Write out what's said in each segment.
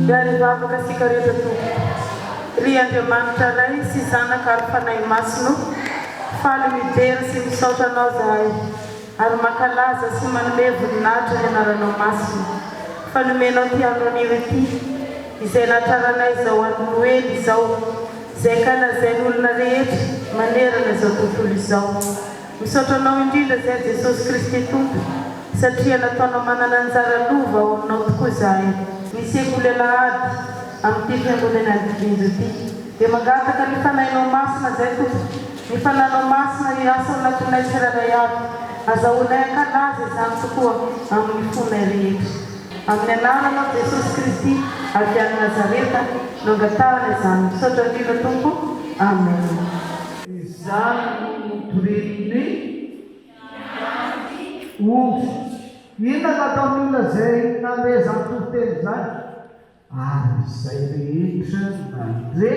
Dari vavaka sika rehetra tompo. Ry Andriamanitra ray sy zanaka ary fanahy masino, faly midera sy misaotra anao zahay, ary mankalaza sy manome voninahitra ny anaranao masino. Fanomenao ty andronio ity, izay nahatraranay izao andro Noely izao, izay kalazain'ny olona rehetra manerana izao tontolo izao. Misaotra anao indrindra zay Jesosy Kristy Tompo, satria nataonao manana anjara lova ao aminao tokoa zahay. Miseko lelahady amin'ity fiangonana andindindro ity. Dia mangataka ny fanahinao masina zay Tompo, ny fananao masina ny asa anatinay tsirairay avy, azahoanay ankalaza izany tokoa amin'ny fonay rehetra. Amin'ny anaranao Jesosy Kristy avy any Nazareta no angatahana izany. Misaotra indrindra Tompo. Amen. Izany toreniny omby. Inona nataon'olona zay namezany tontelo zany? Ary izay rehetra nandre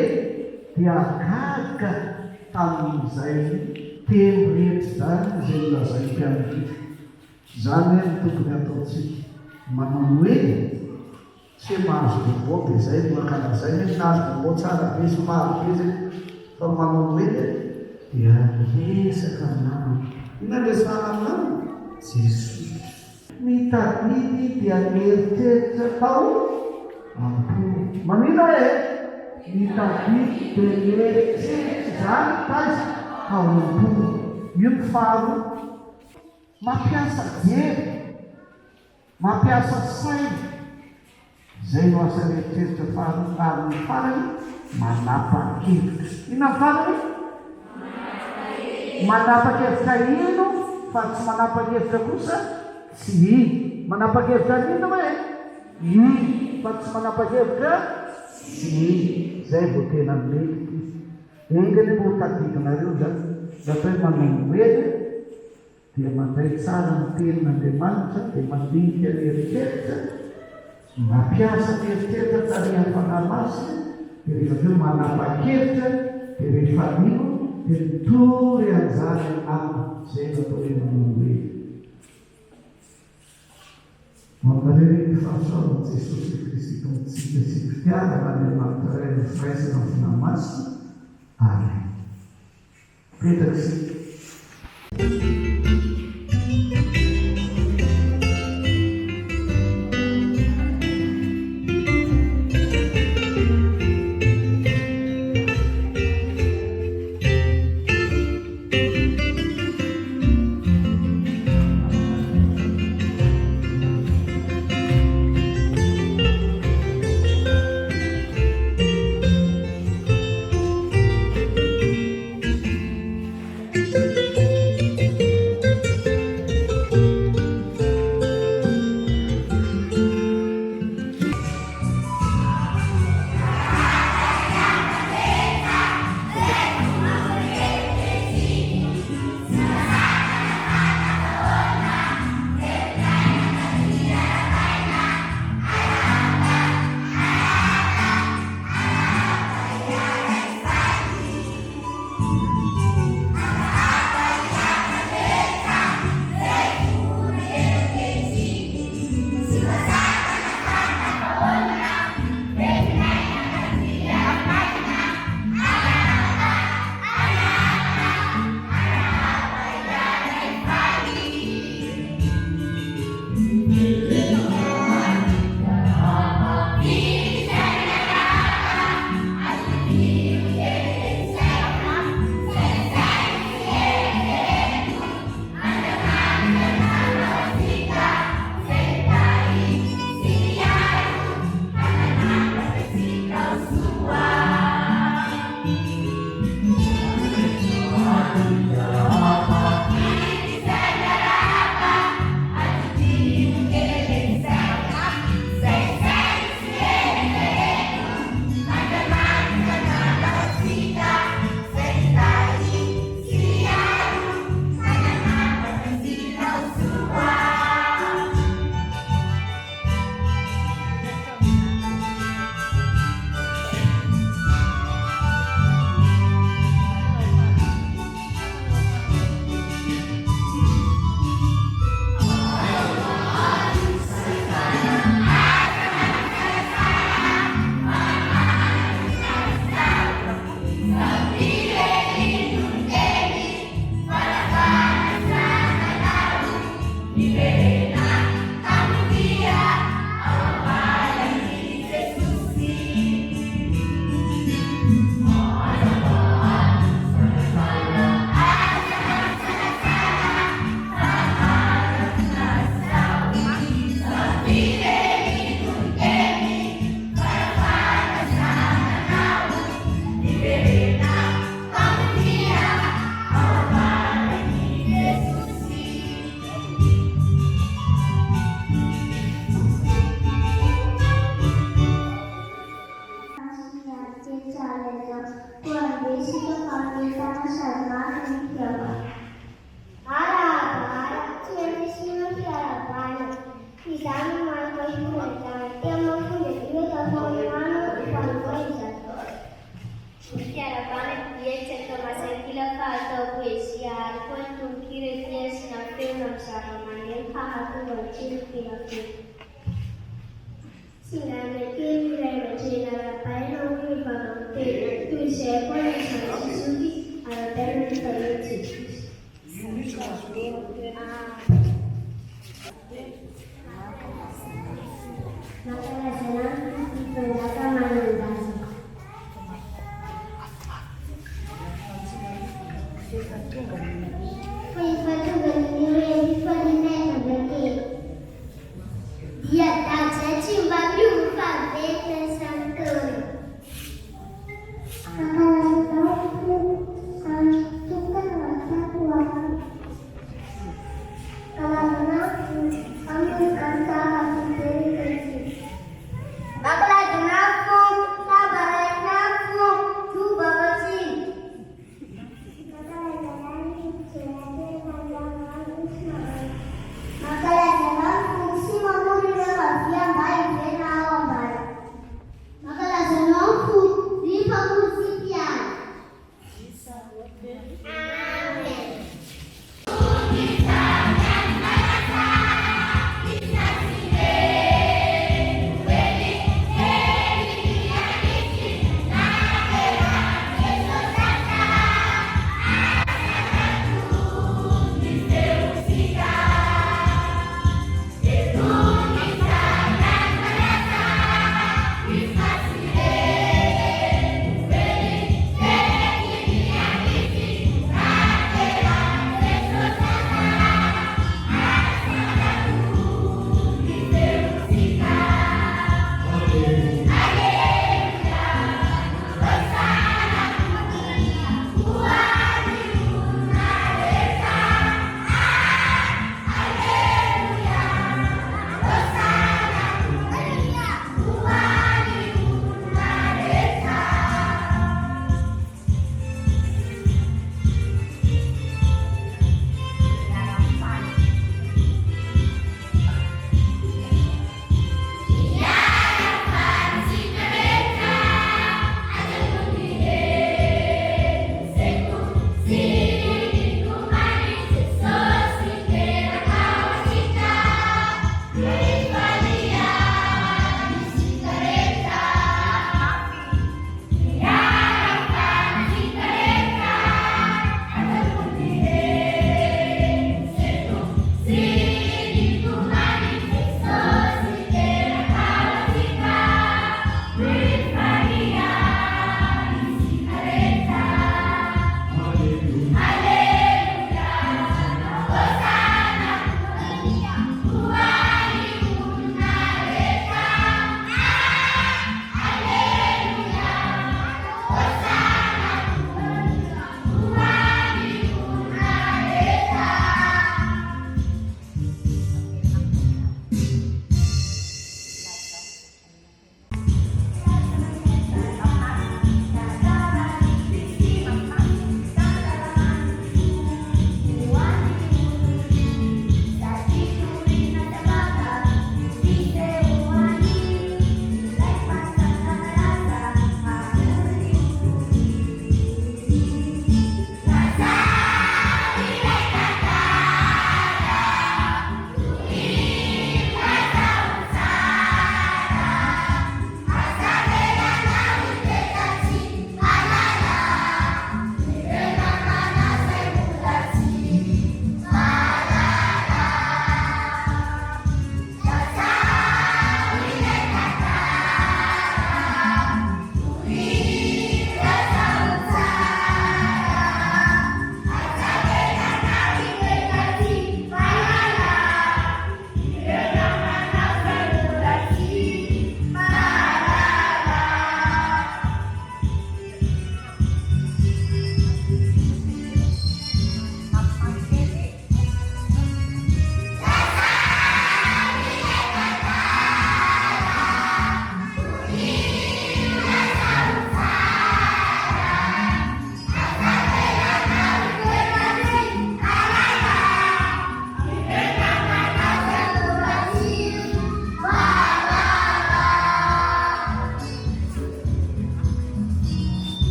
dia gaga tamin'izay telo rehetra zany izay nolazainy mpianakivy. Zany hoe ny tokony ataontsika manao hoe tsy mahazo vaovao dia izay no ankalazay hoe nahazo vaovao tsara be sy maro be zay, fa manao hoe dia resaka namana. Inona resaka namana? Jesosy. Mitadidy dia mieritreritra tao ampoly. Manina hoe mitadidy dia mieritreritra zany tazy tao ampoly. Io ny faharoa. Mampiasa jery, mampiasa saina, zay no asa rehetreritra faharoa. Ary ny farany manapa-kevitra. Inona ny farany? Manapa-kevitra ino fa tsy manapa-kevitra kosa? Tsy manapa-kevitra ino hoe? Fa tsy manapa-kevitra? Tsy. Zay vao tena mety. Engany mbo tadignareo zany. Zato hoe manao hoe dia mandray tsara ny tenin'Andriamanitra dia mandinika ny eritreritra, mampiasa ny eritreritra tarihan'ny fanahy masina, dia rehefa aveo manapa-kevitra, dia rehefa nino dia mitory anjara aminy. Zay natao hoe manao hoe. Mampareny fahasoavan'i Jesosy Kristy tombontsika sy fitiavana Andriamanitra ray ny firaisana amin'ny fanahy masina. Amen. Petaka sika.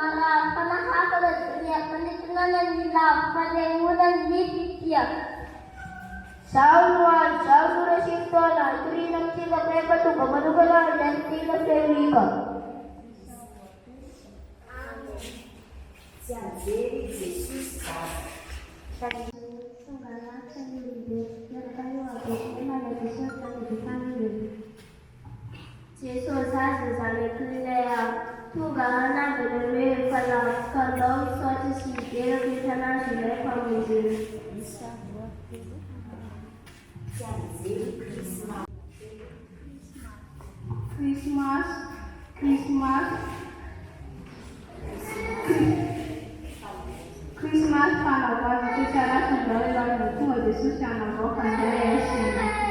marah, panahakalat niya, panitunanan nila, panayunan niya. Sauluan, saulu resintona, turinang sila prepa tuga, manugala, dan sila selika. Jesus has a clear to Ghana with a real color, color, such as he gave international permission. Christmas panawa itu cara sendiri lalu itu Yesus yang melakukan Yesus.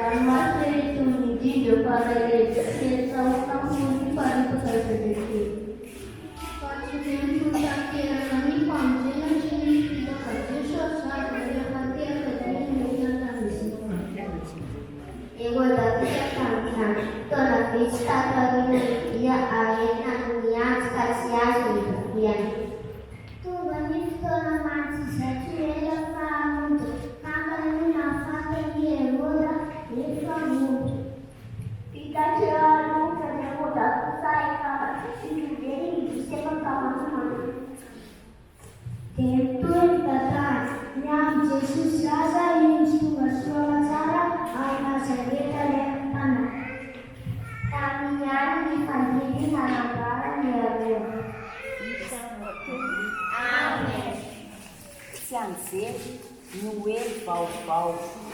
Dan masih itu menjadi pada desa utang mudi pada pekerja sedikit. Pasien sudah kira kami panjang sini tidak kerja susah kerja hati kerja dengan habis. Ego tapi kan tola vista kami dia ayatnya niat kasih sudah. Tu kami tola masih sesuai kamu. Kami nafas dia bola. Kita selalu kerja mudah selesai jadi bisa berkawan-kawan. Tentu kata yang Yesus rasa Yesus bersuara cara ayat saya dan anak. Kami yang dipanggil harapan ya. Amin. Siang Noel Pau. Dua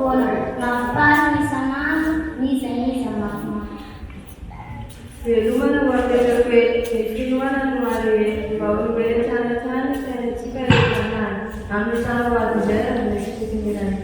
foana mampary ny isan'andro niza iza mafimafy. Velomana ho apetrako eto dia finoana no arehetra mba ho irehetranatrany saintsika rehetra nany amin'ny sanoady izay amin'nysikin'iray.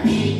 Masih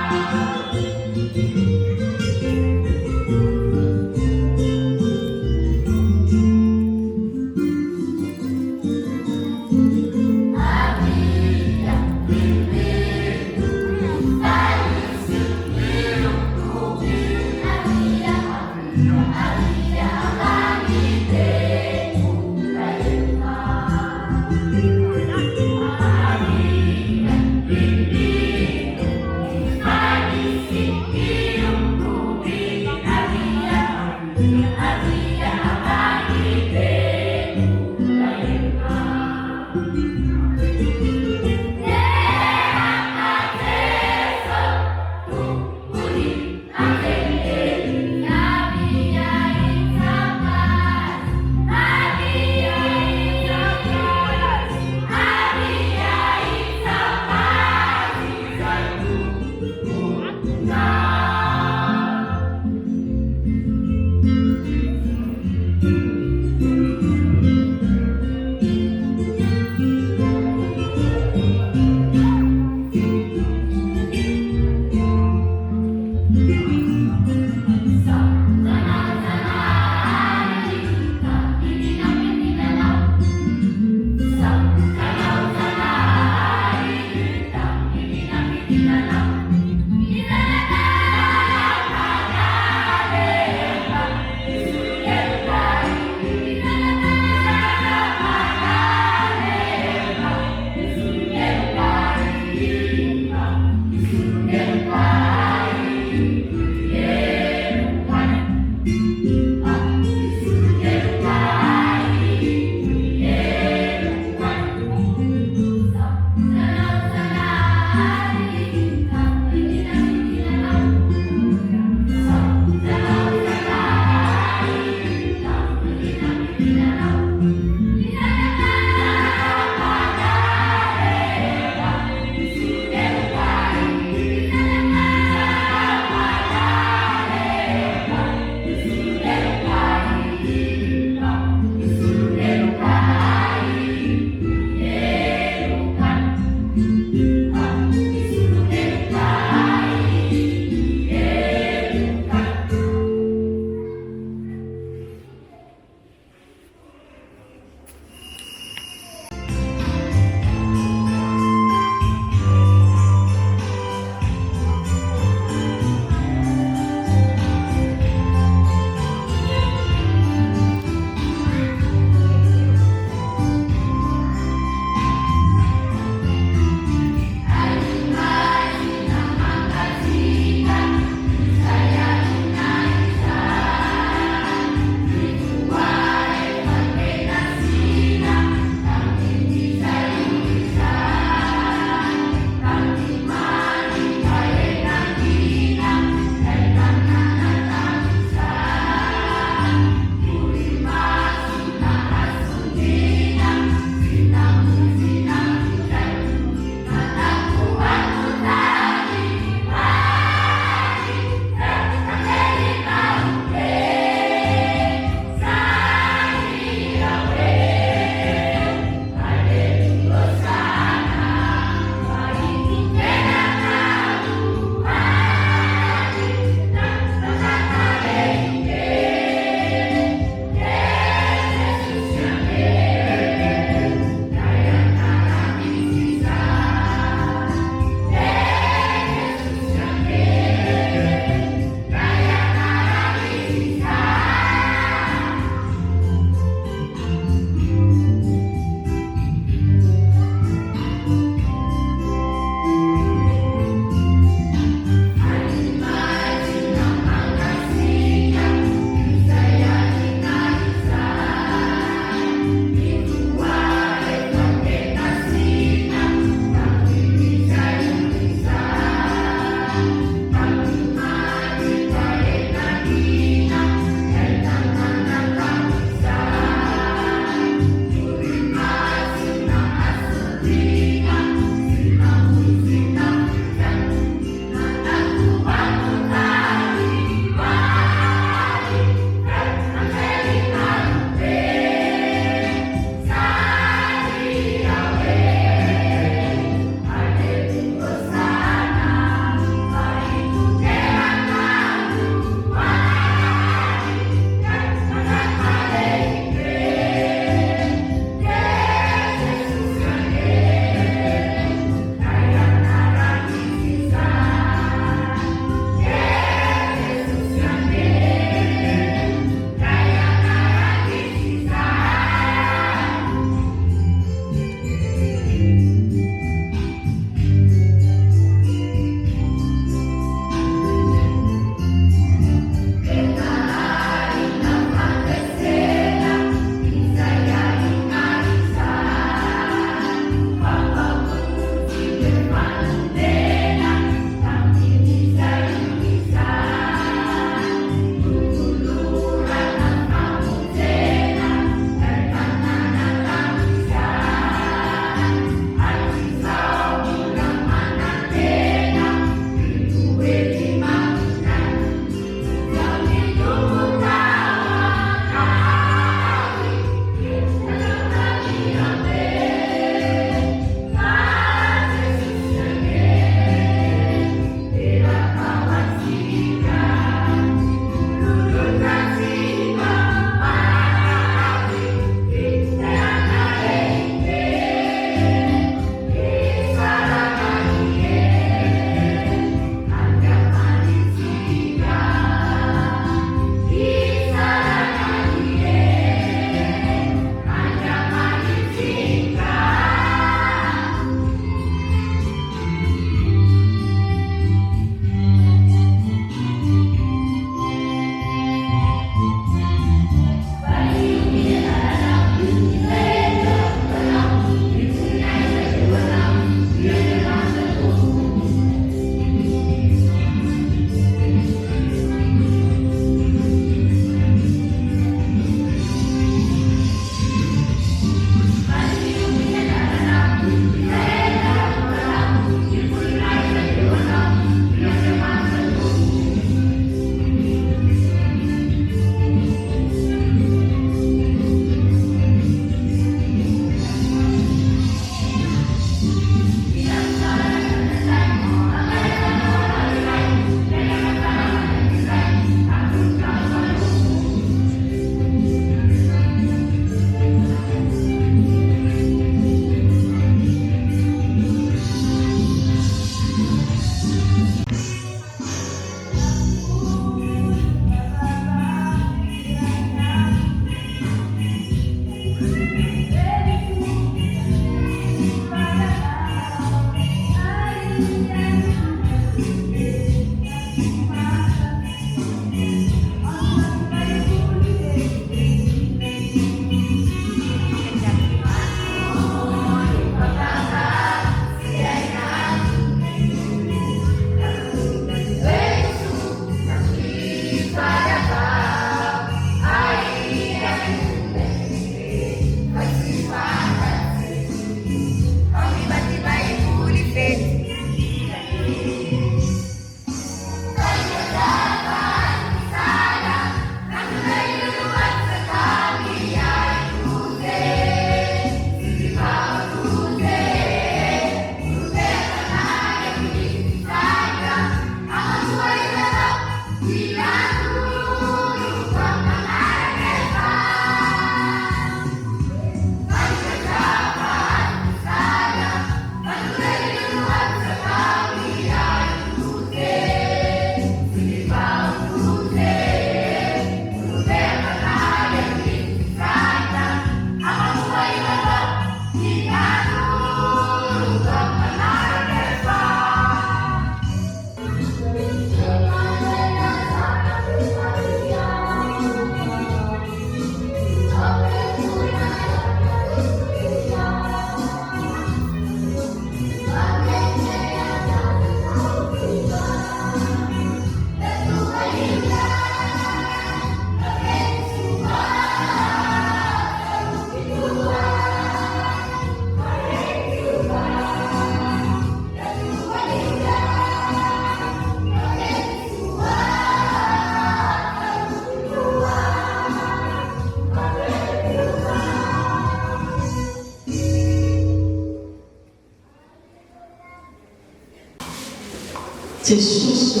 Jesosy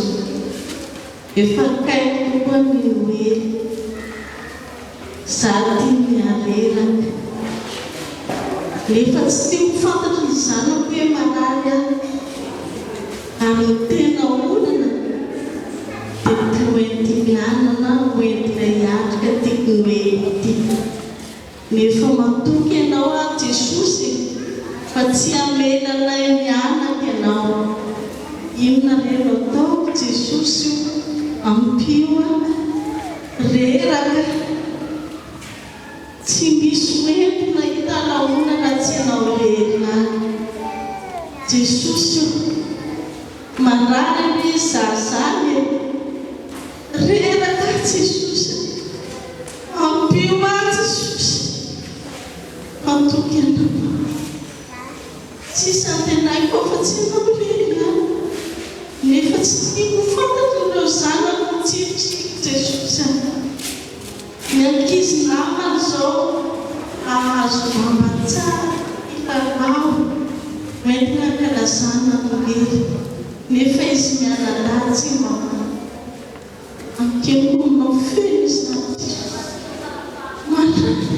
efa kaiko koa ny hoe za tia miareraka rehefa tsy tia ho fantatra ny zanako hoe marary ary tena olana dia toentinanana hoentinay atrika tiako hoe ty nefa matoky ianao a Jesosy fa tsy amelanay mianaka ianao inona reno ataoko Jesosy ampio reraka tsy misy hoentina hitalaonana tsy ianao rerina Jesosy marary hoe zazany reraka Jesosy ampio Jesosy matoky ianao tsy santenaiko fa tsy ianao rerina nefa tsy tiako fantatra ireo zanako tsiritsiko Jesosy ny ankizy namana zao ahazo mama tsara ifanao hoentina kalazana noery nefa izy mianadatsy mama ankemonao feno izy marary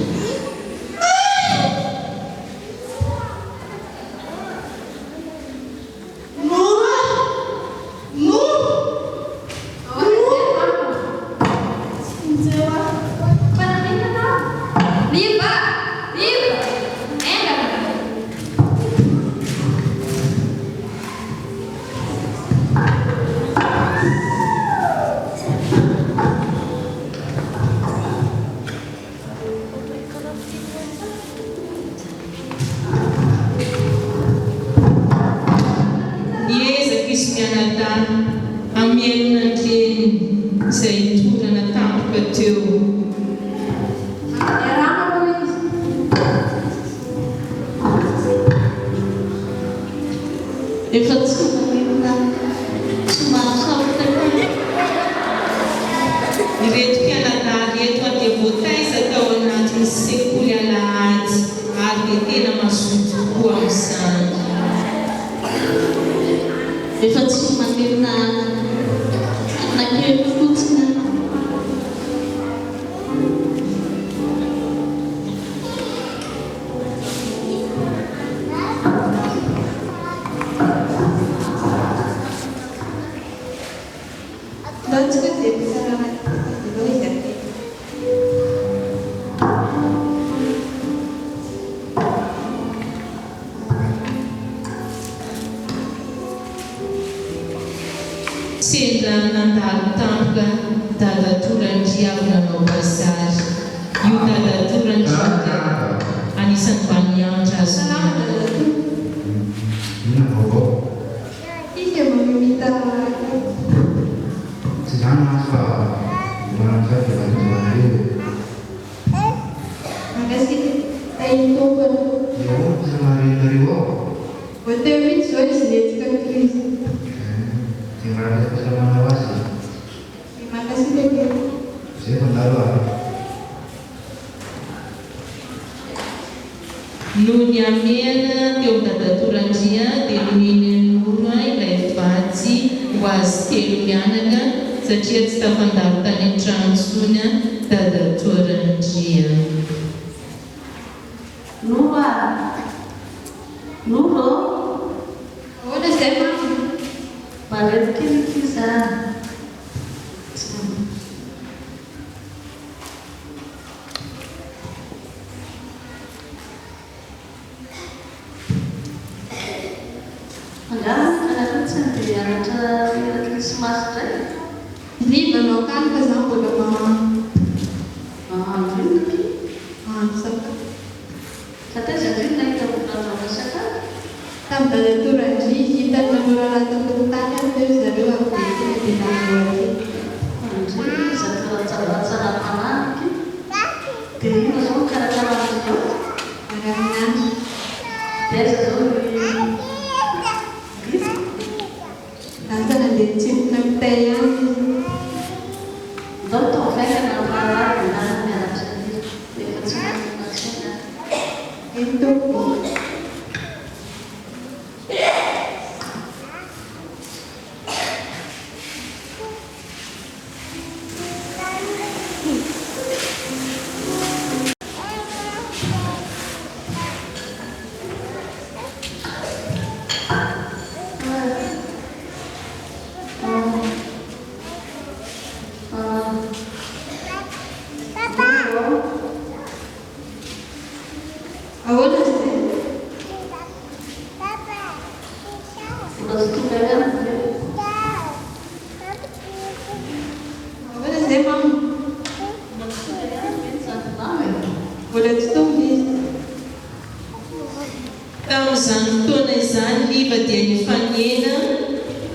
hariva dia nifanena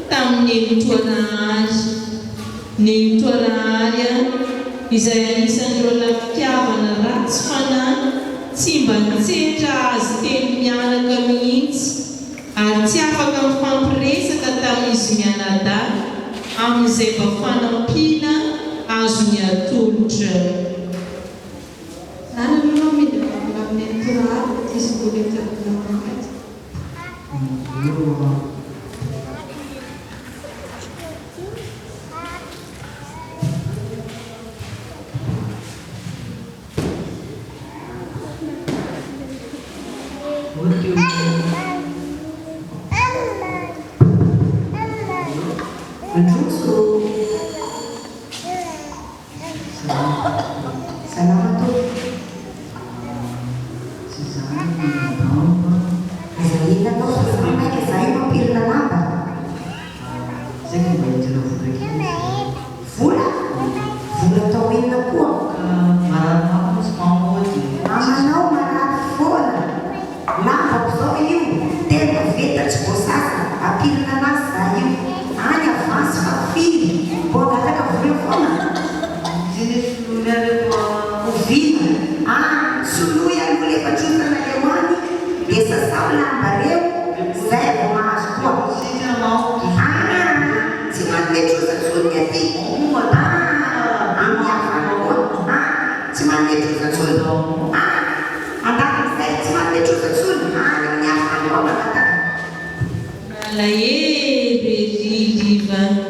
tamin'ny Nitoarahary izay anisan'ireo lafitiavana ratsy fanahy tsy mba nitsetra azy teny mianaka mihitsy ary tsy afaka mifampiresaka tamin'izy mianadahy amin'izay mba fanampiana azo ny atolotra.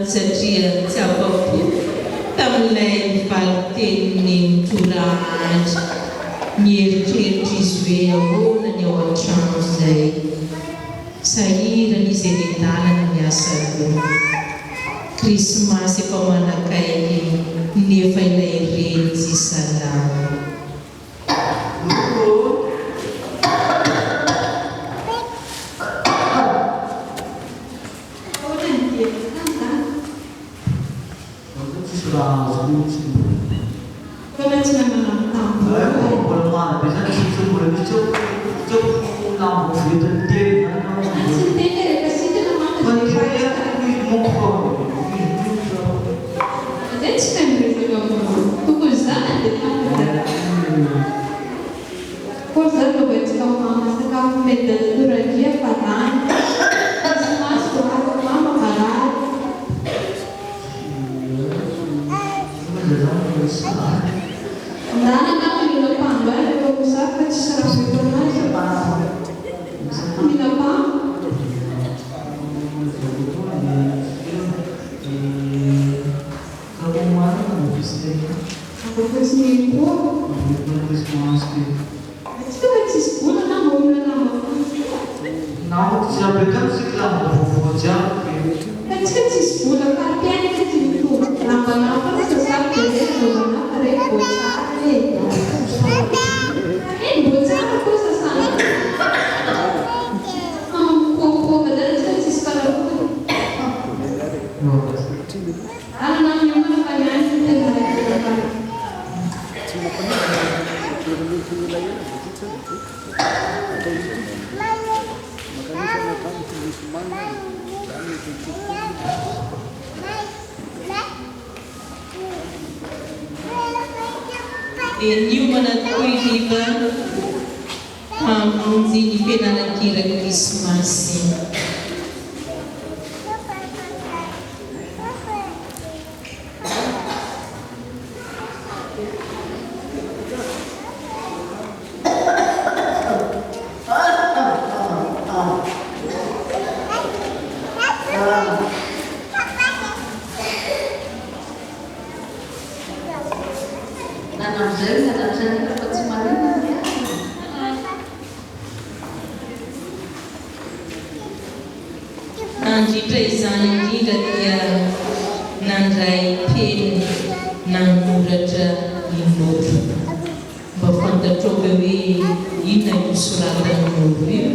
Satria tsy afapo tamin'ilay mivaly tenin'ny Nitoarahary mieritreritra izy hoe ahoana ny ao an-trano izay sahirana izy eny an-dalana miasa loha. Krismasy efa manakaiky nefa ilay reny tsy salama. Enio manatkoiviva hamonjy ny fianarantira Krismasy. Andritra izany indrindra dia nandray peny nanoratra ny noro mba fantatrao hoe inona no soratany noro io.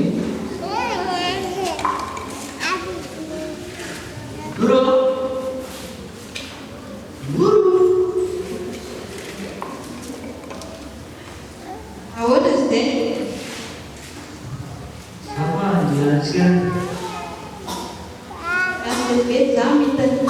Ahoana izy dia? Apa dia hoe za mitany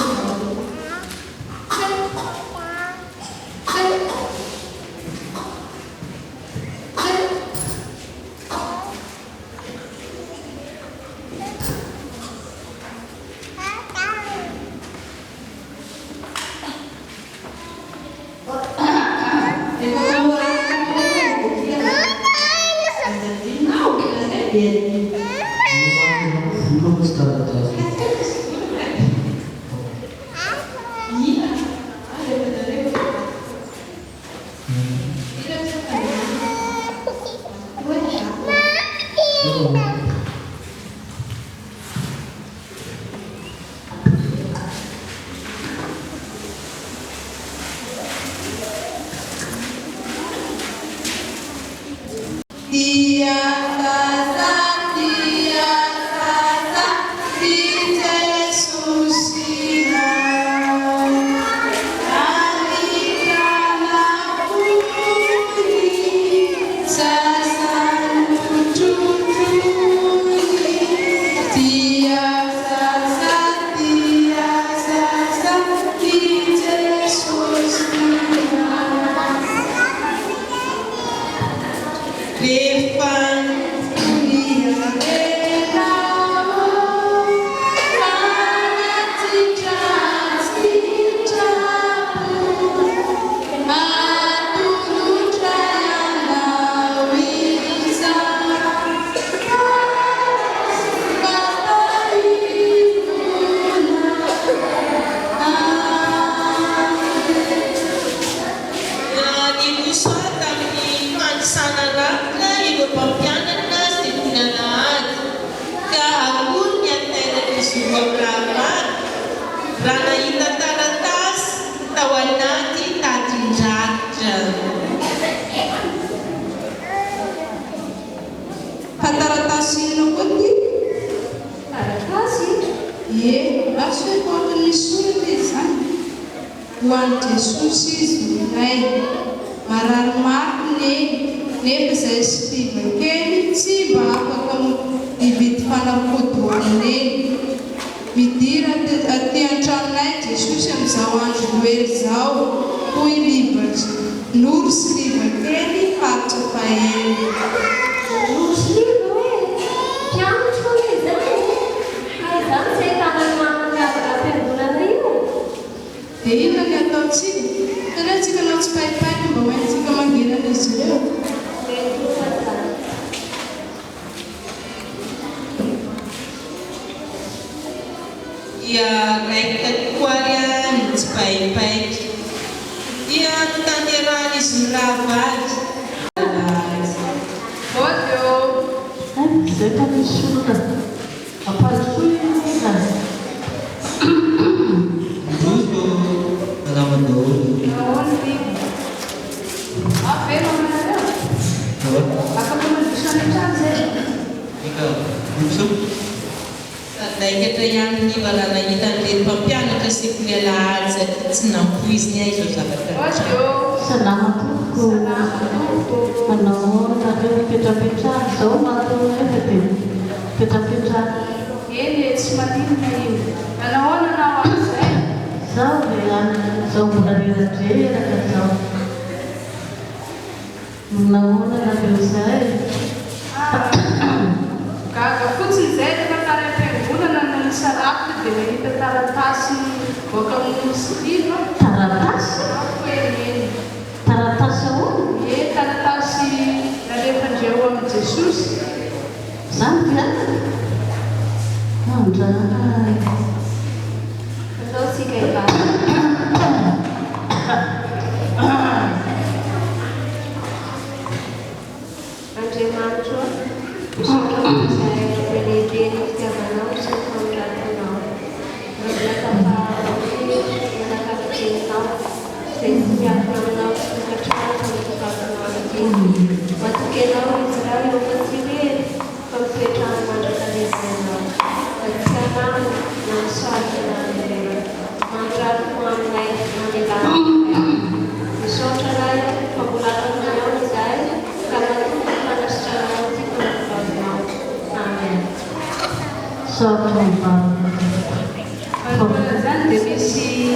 misy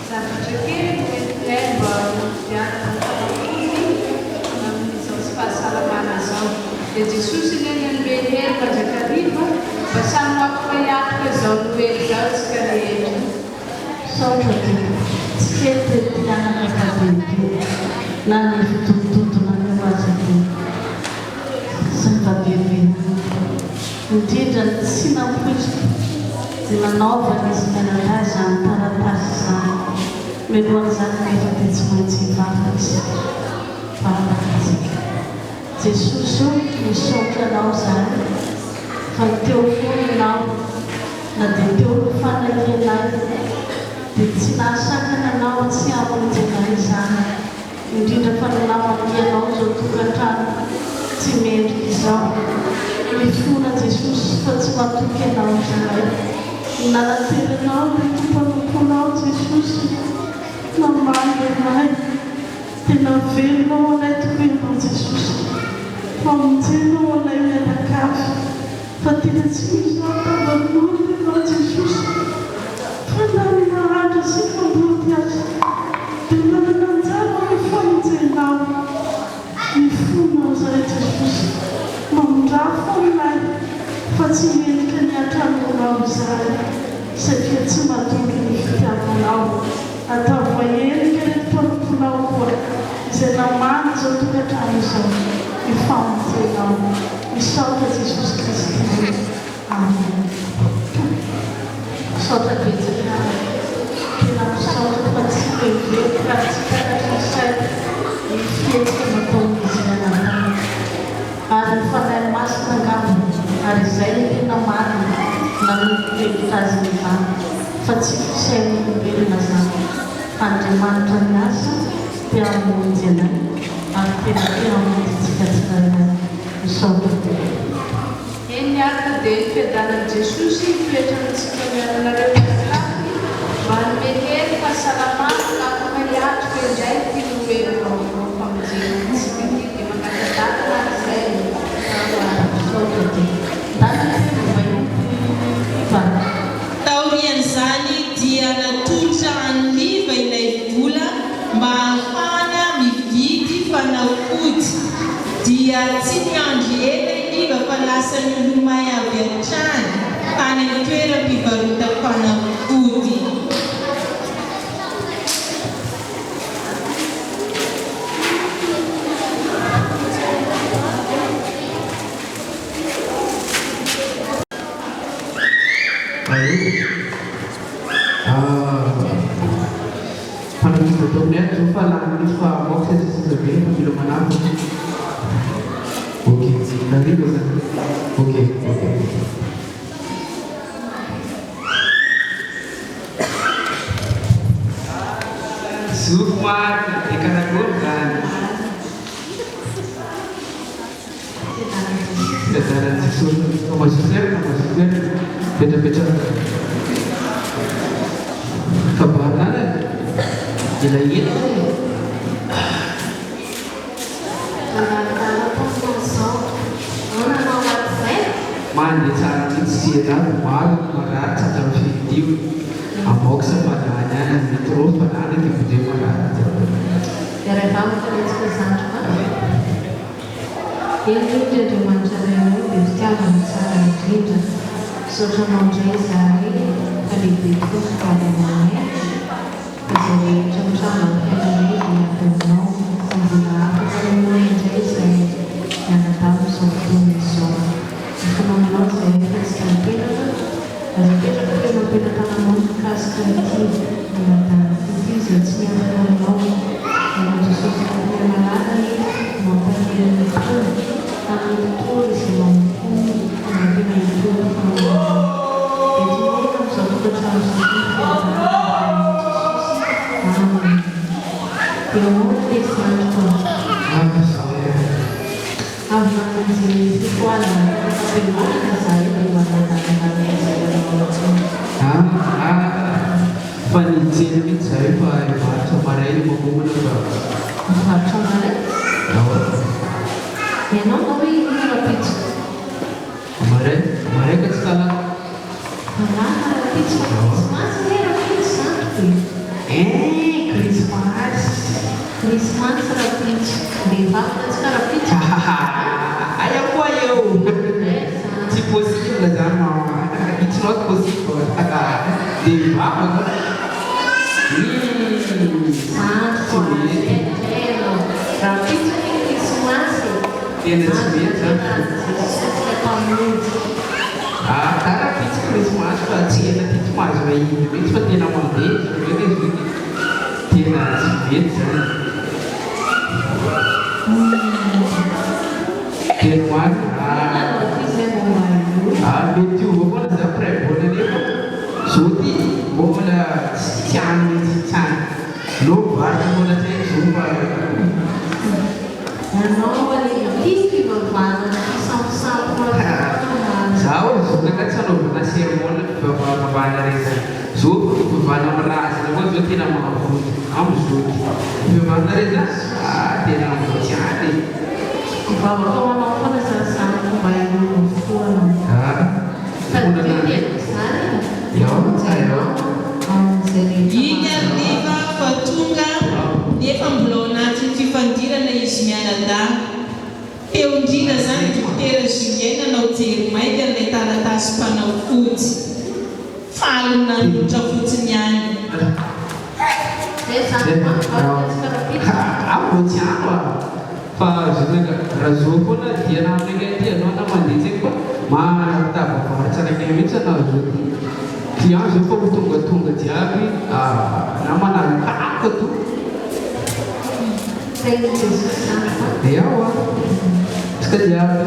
zavatra kely mety mba dianana amin'izao tsy fahasalamana zao. Dia Jesosy ilay nanome hery mpanjakariva mba samy mampifahiatrika izao noely zao tsika rehetra. Saotra dia tsy kely tetianana kabebe na ny fitototona ny mazabe sy ny babebe indrindra ny tsy nampoiziko dia nanaovana izy mianadazy any taratasy izany melohan'izany nefa dia tsy maintsy hivavaka izy vavakatsika. Jesosy io misaotra anao izany fa teo foana ianao na dia teo ny fanahianay dia tsy nahasakana anao tsy hamonjena izany indrindra fa nanamanianao izao tokantrano tsy mendrika izao. Mifona Jesosy fa tsy matoky anao izay nanatelinao ny tompanimponao Jesosy namaly anay tena velonao anay tokoenao Jesosy famonjenao anay mianakavy fa tena tsy misy atavan'olona ianao Jesosy fa nanahatra sy fambody azy dia nanana anjara ny famonjenao mifonao izay Jesosy mamondrafo aminay fa tsy mendrika ny antranonao izay satria tsy matoky ny fitiavanao atao vaherika ny mpanomponao koa izay namany izao tokantrano izao mifamonjenao misaotra Jesosy Kristy. Amen. Misaotra betsaka tena misaotra fa tsy vetivety fa tsy karak'izay ny fihetsika nataony izy nananana ary ny fanahy masina angambony ary izay ny tena marina na notevitaziny izany fa tsy fisainy olombelona izany. Andriamanitra ny asa dia hamonjy anay ary tena te hamonjytsika tsirairay. Misaotra Eny araka dia ny fiadanan'i Jesosy toetrantsika mianareo mianakavy mba hanome hery fahasalamana na mampahiatrika indray tia noely vaovao famonjenantsika ity dia mangatadalana izay misaotra dia taorian'izany dia natotra haniva ilay vola mba hahafana mividy fanafody dia tsy niandry ela iniva fa lasa nilomay avy an-trany tany amin'ny toeram-pivarotam-panafody. Panangin tutupnya coba langit mau saya sendiri belum menang. Oke, nanti bisa. Oke. Semua ikan akurkan. Dataran susun, maksudnya beda-beda. Kebahagiaan Jelain mandi saat siapa malu marat dalam video amok sepadanya dan terus pada ada di video marat. Dari kamu kan itu kesana ini jadi macam ini biasa macam ini social media sehari kali itu pada mana jadi contoh ini dia tahu sempurna kalau mulai jadi saya yang tahu sempurna kalau saya sekarang kita tanam kas kreatif dan itu sesuatu yang sesuatu yang menarik memperlihatkan tapi itu semua mungkin itu satu kesalahan Tiongkok Islam di sekolah bagaimana saya Panizin saya pada baca pada ini mau menurut baca mana? Ya tapi ini lebih kemarin kan setelah mana lebih masih lebih Christmas. Christmas rapidinho. Vehivavy tsy rapidinho. Aya koa eo. Tsy possible zany it's not possible. Vehivavy. Rapidinho Christmas. Tena tsy mety zany. Tara pitsy Christmas fa tsy ena ty tomazo vahiny mihitsy fa tena mandeha tena tsy mety zany. Tena hoany mety io avao koa za pré-bola nefa zao ty mbola tsy hany mihitsy tsy hany no vary mbola tsy haiko zao fa zaho zonaka tsy hanaovana sermona fivavahana reza zao fivavahana mirazana koa zao tena mahavoly am'zao ty fivavahana reza tena tsy hany iny ariva fa tonga nefa mbola ao anatin'ny fifandirana izy mianada eo indrindra zany dokotera Julien nanao jery mainka ilay taratasy mpanafody falona lotra fotsiny ihany. Ambo tsy hako fa zonaka raha zao foana dia namnaka ty anao na mandeha zegny fa manatavavary tsara kely mihitsy anao zao ty client zao fa tonga jiaby na manaraka to tsika jiaby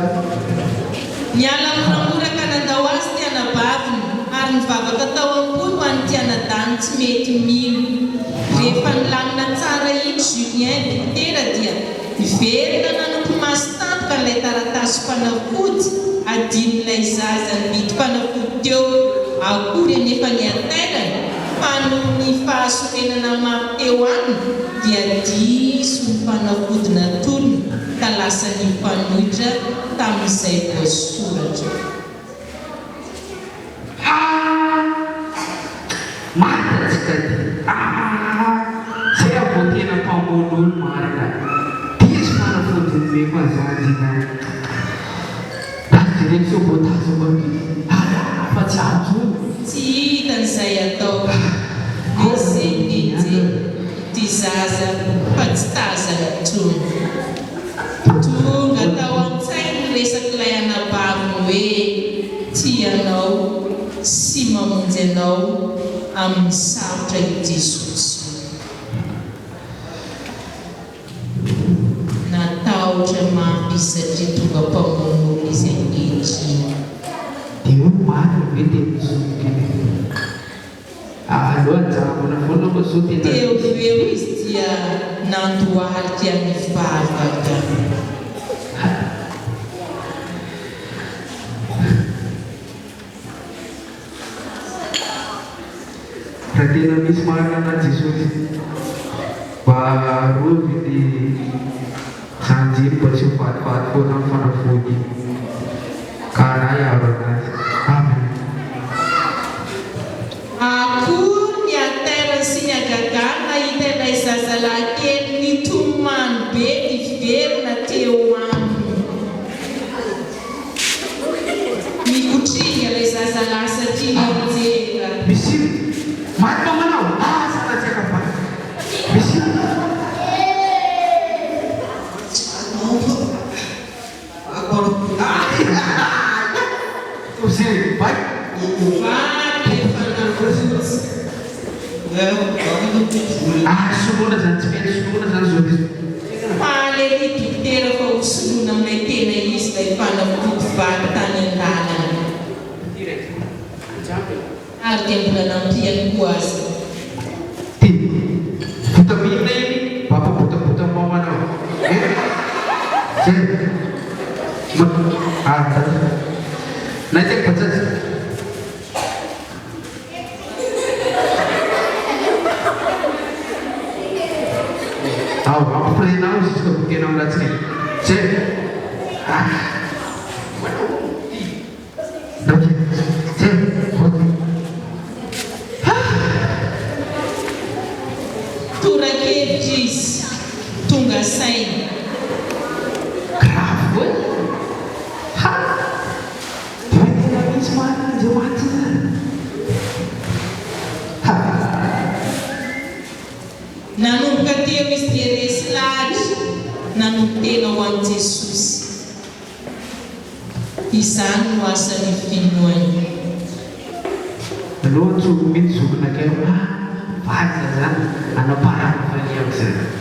Niala moramoraka nandao azy ty anabaviny ary nivavaka tao ambony ho an'ny ty anadany tsy mety mino. Rehefa nilamina tsara iny Julien dokotera dia niverina nanompo maso tampoka n'ilay taratasy mpanafody adin'ilay zaza nividy mpanafody teo akory anefa ny antenany fa noho ny fahasorenana mafy teo aminy dia diso ny mpanafody natolony ka lasa ny mpanohitra tamin'izay voasoratra. Marina tsika ty zay avo tena mpamboan'olo marina diso fanafodiny meko azany direko so voatazo mabi fa tsy azo Tsy hitan'izay atao nesenije ty zaza fa tsy tazana tonga tao an-tsainy resak'ilay anabaviny hoe tianao sy mamonjy anao amin'ny sarotra i Jesosy. Natahotra mafy satria tonga mpamonono izy ankehitriny. dia olo marina ve tena zokiny aloha njabona foana koa zao tena Teo feo izy dia nandohalika mivavaka. raha tena misy marina na Jesosy mba rovy ny zanjiny mba tsy ho vativaty foana amin'ny fanafody ka na iaro anazy. Amen. Akory ny atera sy ny agagana nahita ilay zazalahy kely nitomany be niverina teo aminy. Mikotrina ilay zazalahy satria nijery. Misy marina manao sana tsy akapa misy Zay, vai. Soloana zany tsy mety soloana zany zao izy. Palely dokotera fa ho soloana amin'ilay tena izy ilay fanafody vaky tany an-dalana. Ary dia mbola nampiany koa azy. Ty, vitamina iny bababotabota mamanao. Zay. Nanti baca tahu apa pernah sih kebukin orang lagi cek hevitra izy tonga saina. Grave hoe. Ha! Dia tena misy marina Andriamanitra zany. Ha! Nanomboka teo izy dia resy lahatra nanompo tena ho an'i Jesosy. Izany no asany finoany. Aloha tsogo mihitsy zokona kay vaza zany anaparana faliako zany.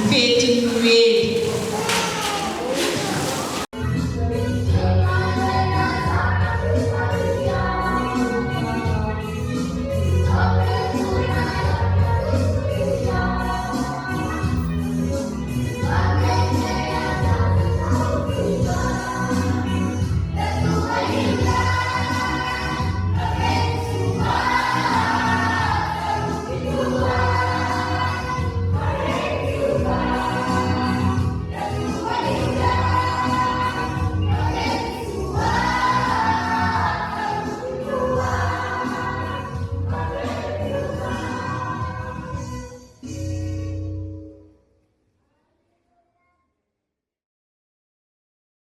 Fete no